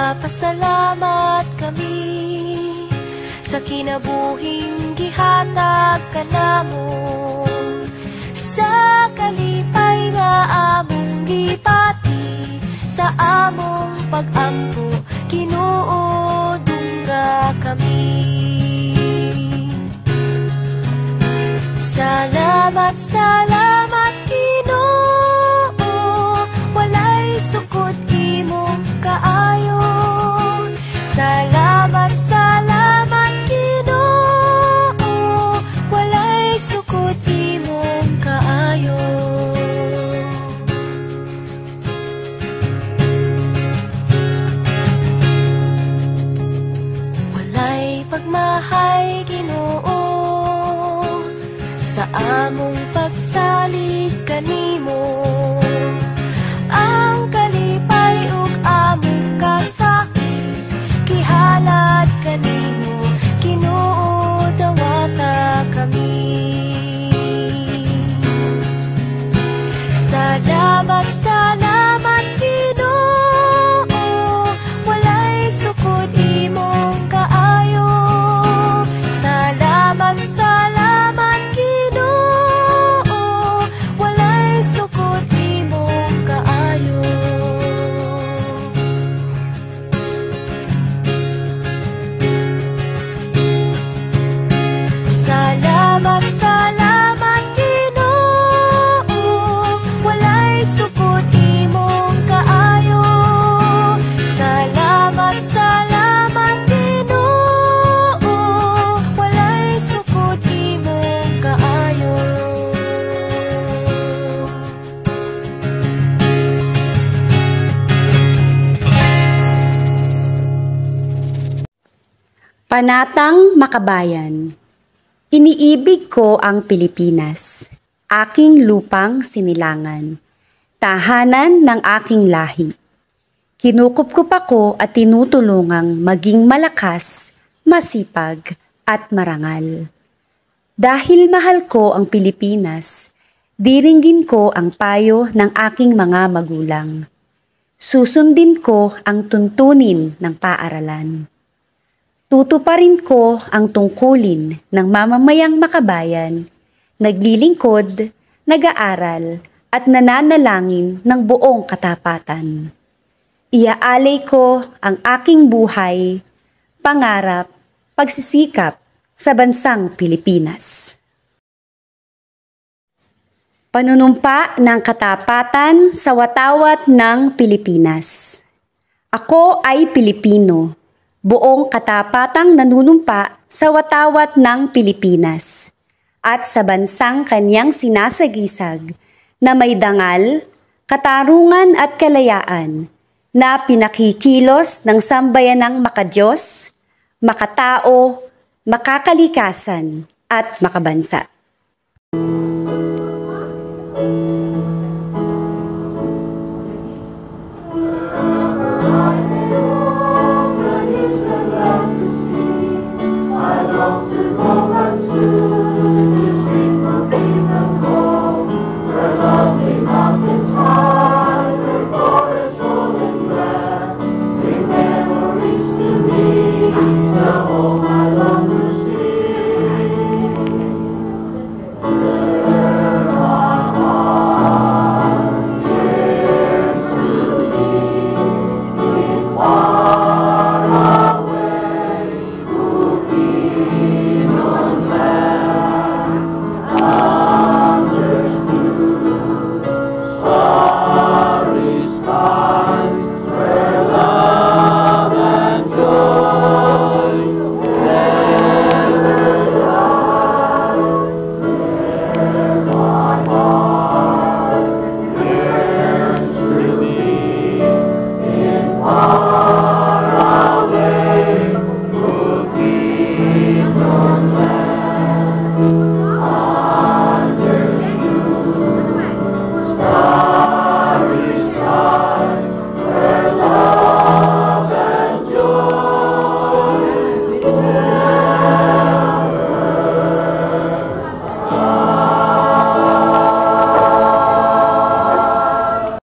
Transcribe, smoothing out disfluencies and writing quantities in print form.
Nagpapasalamat kami sa kinabuhing gihatag ka namon, sa kalipay nga among gipati, sa among pag-ampo Ginoo dungga kami. Salamat, salamat Ginoo, walay sukod imong kaayo. Salamat, salamat Ginoo, walay sukod imong kaayo. Walay pagmahay Ginoo sa among pagsalig kanimo, ang kalipay ug among kasakit gihalad kanimo, Ginoo dawata kami. Salamat, salamat Ginoo, walay sukod imong kaayo. Salamat, salamat Ginoo, walay sukod imong kaayo. Salamat, salamat Ginoo, walay sukod imong kaayo. Salamat, salamat Ginoo, walay sukod imong kaayo. Panatang Makabayan. Iniibig ko ang Pilipinas, aking lupang sinilangan, tahanan ng aking lahi. Kinukupkup ako at tinutulungang maging malakas, masipag at marangal. Dahil mahal ko ang Pilipinas, diringgin ko ang payo ng aking mga magulang. Susundin ko ang tuntunin ng paaralan. Tutuparin ko ang tungkulin ng mamamayang makabayan, naglilingkod, nag-aaral at nananalangin ng buong katapatan. Iaalay ko ang aking buhay, pangarap, pagsisikap sa bansang Pilipinas. Panunumpa ng katapatan sa watawat ng Pilipinas. Ako ay Pilipino. Buong katapatang nanunumpa sa watawat ng Pilipinas at sa bansang kanyang sinasagisag na may dangal, katarungan at kalayaan na pinakikilos ng sambayanang makadiyos, makatao, makakalikasan at makabansa.